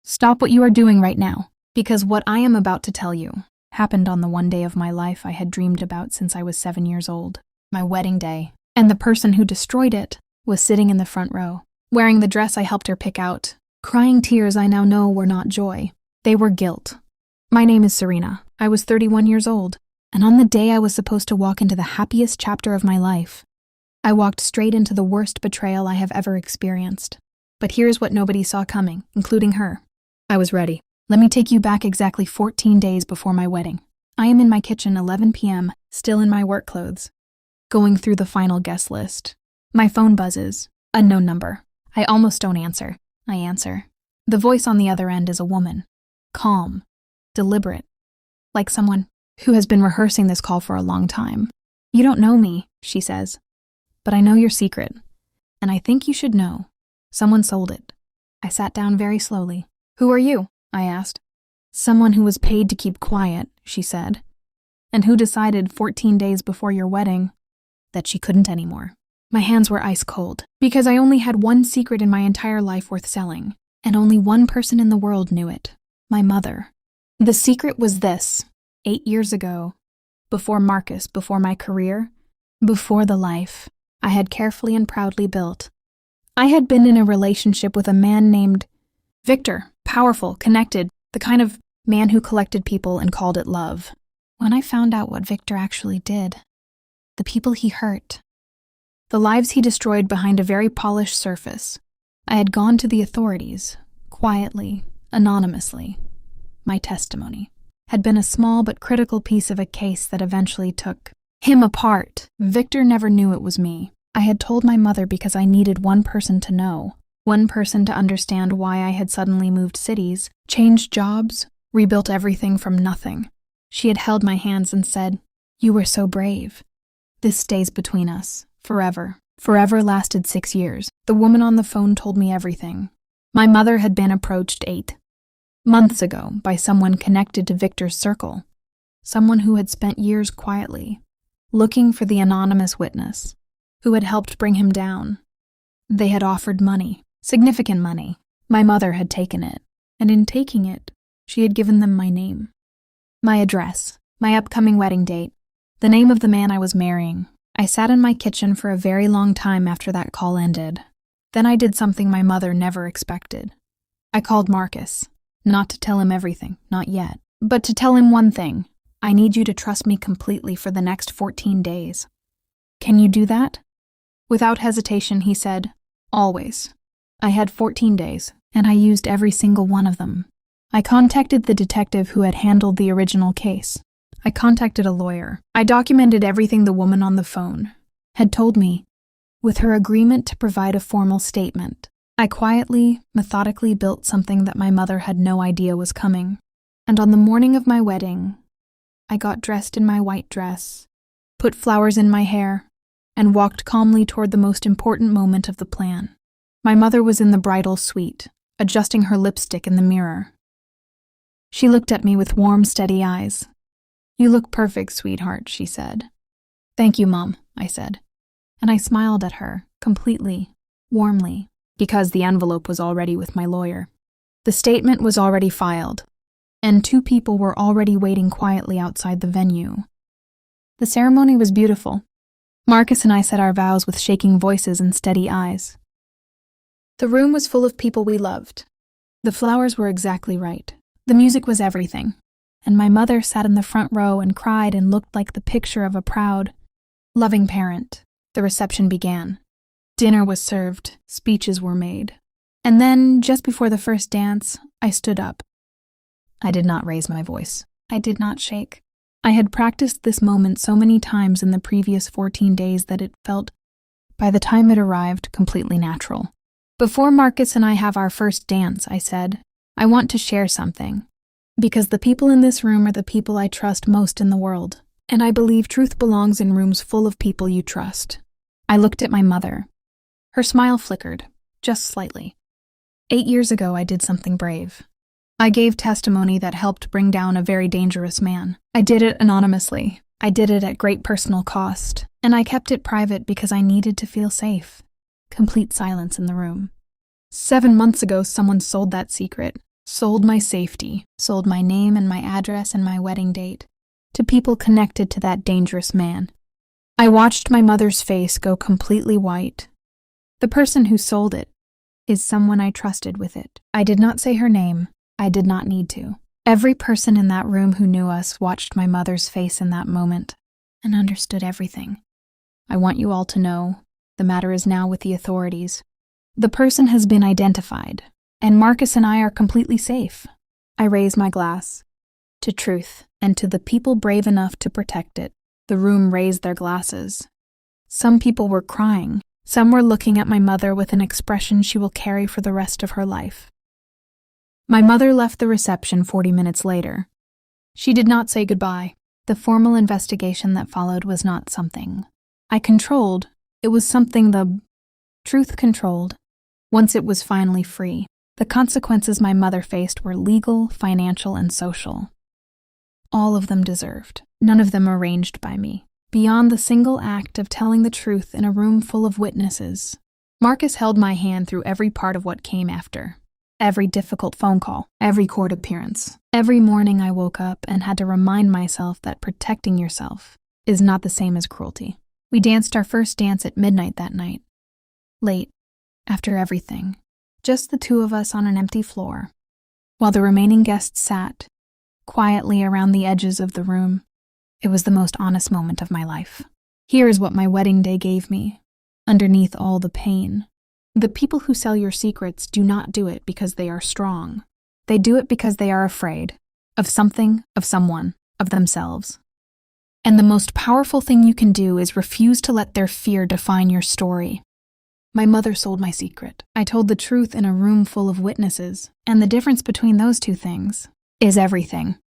Stop what you are doing right now, because what I am about to tell you happened on the one day of my life I had dreamed about since I was 7 years old, my wedding day, and the person who destroyed it was sitting in the front row, wearing the dress I helped her pick out. Crying tears I now know were not joy, they were guilt. My name is Serena. I was 31 years old, and on the day I was supposed to walk into the happiest chapter of my life, I walked straight into the worst betrayal I have ever experienced. But here's what nobody saw coming, including her. I was ready. Let me take you back exactly 14 days before my wedding. I am in my kitchen 11 p.m., still in my work clothes, going through the final guest list. My phone buzzes. Unknown number. I almost don't answer. I answer. The voice on the other end is a woman. Calm. Deliberate. Like someone who has been rehearsing this call for a long time. You don't know me, she says. But I know your secret. And I think you should know. Someone sold it. I sat down very slowly. Who are you? I asked. Someone who was paid to keep quiet, she said. And who decided 14 days before your wedding that she couldn't anymore. My hands were ice cold, because I only had one secret in my entire life worth selling, and only one person in the world knew it. My mother. The secret was this. 8 years ago, before Marcus, before my career, before the life I had carefully and proudly built, I had been in a relationship with a man named Victor. Powerful, connected, the kind of man who collected people and called it love. When I found out what Victor actually did, the people he hurt, the lives he destroyed behind a very polished surface, I had gone to the authorities, quietly, anonymously. My testimony had been a small but critical piece of a case that eventually took him apart. Victor never knew it was me. I had told my mother because I needed one person to know. One person to understand why I had suddenly moved cities, changed jobs, rebuilt everything from nothing. She had held my hands and said, "You were so brave. This stays between us, forever." Forever lasted 6 years. The woman on the phone told me everything. My mother had been approached 8 months ago by someone connected to Victor's circle, someone who had spent years quietly, looking for the anonymous witness, who had helped bring him down. They had offered money. Significant money. My mother had taken it, and in taking it, she had given them my name, my address, my upcoming wedding date, the name of the man I was marrying. I sat in my kitchen for a very long time after that call ended. Then I did something my mother never expected. I called Marcus, not to tell him everything, not yet, but to tell him one thing. I need you to trust me completely for the next 14 days. Can you do that? Without hesitation, he said, always. I had 14 days, and I used every single one of them. I contacted the detective who had handled the original case. I contacted a lawyer. I documented everything the woman on the phone had told me, with her agreement to provide a formal statement. I quietly, methodically built something that my mother had no idea was coming. And on the morning of my wedding, I got dressed in my white dress, put flowers in my hair, and walked calmly toward the most important moment of the plan. My mother was in the bridal suite, adjusting her lipstick in the mirror. She looked at me with warm, steady eyes. "You look perfect, sweetheart," she said. "Thank you, Mom," I said. And I smiled at her, completely, warmly, because the envelope was already with my lawyer. The statement was already filed, and 2 people were already waiting quietly outside the venue. The ceremony was beautiful. Marcus and I said our vows with shaking voices and steady eyes. The room was full of people we loved. The flowers were exactly right. The music was everything. And my mother sat in the front row and cried and looked like the picture of a proud, loving parent. The reception began. Dinner was served. Speeches were made. And then, just before the first dance, I stood up. I did not raise my voice. I did not shake. I had practiced this moment so many times in the previous 14 days that it felt, by the time it arrived, completely natural. Before Marcus and I have our first dance, I said, I want to share something. Because the people in this room are the people I trust most in the world, and I believe truth belongs in rooms full of people you trust. I looked at my mother. Her smile flickered, just slightly. 8 years ago, I did something brave. I gave testimony that helped bring down a very dangerous man. I did it anonymously. I did it at great personal cost, and I kept it private because I needed to feel safe. Complete silence in the room. 7 months ago, someone sold that secret, sold my safety, sold my name and my address and my wedding date to people connected to that dangerous man. I watched my mother's face go completely white. The person who sold it is someone I trusted with it. I did not say her name. I did not need to. Every person in that room who knew us watched my mother's face in that moment and understood everything. I want you all to know the matter is now with the authorities. The person has been identified, and Marcus and I are completely safe. I raise my glass to truth and to the people brave enough to protect it. The room raised their glasses. Some people were crying. Some were looking at my mother with an expression she will carry for the rest of her life. My mother left the reception 40 minutes later. She did not say goodbye. The formal investigation that followed was not something I controlled. It was something the truth controlled. Once it was finally free, the consequences my mother faced were legal, financial, and social. All of them deserved. None of them arranged by me. Beyond the single act of telling the truth in a room full of witnesses, Marcus held my hand through every part of what came after. Every difficult phone call, every court appearance, every morning I woke up and had to remind myself that protecting yourself is not the same as cruelty. We danced our first dance at midnight that night. Late, after everything, just the two of us on an empty floor, while the remaining guests sat quietly around the edges of the room. It was the most honest moment of my life. Here is what my wedding day gave me, underneath all the pain. The people who sell your secrets do not do it because they are strong. They do it because they are afraid of something, of someone, of themselves. And the most powerful thing you can do is refuse to let their fear define your story. My mother sold my secret. I told the truth in a room full of witnesses, and the difference between those two things is everything.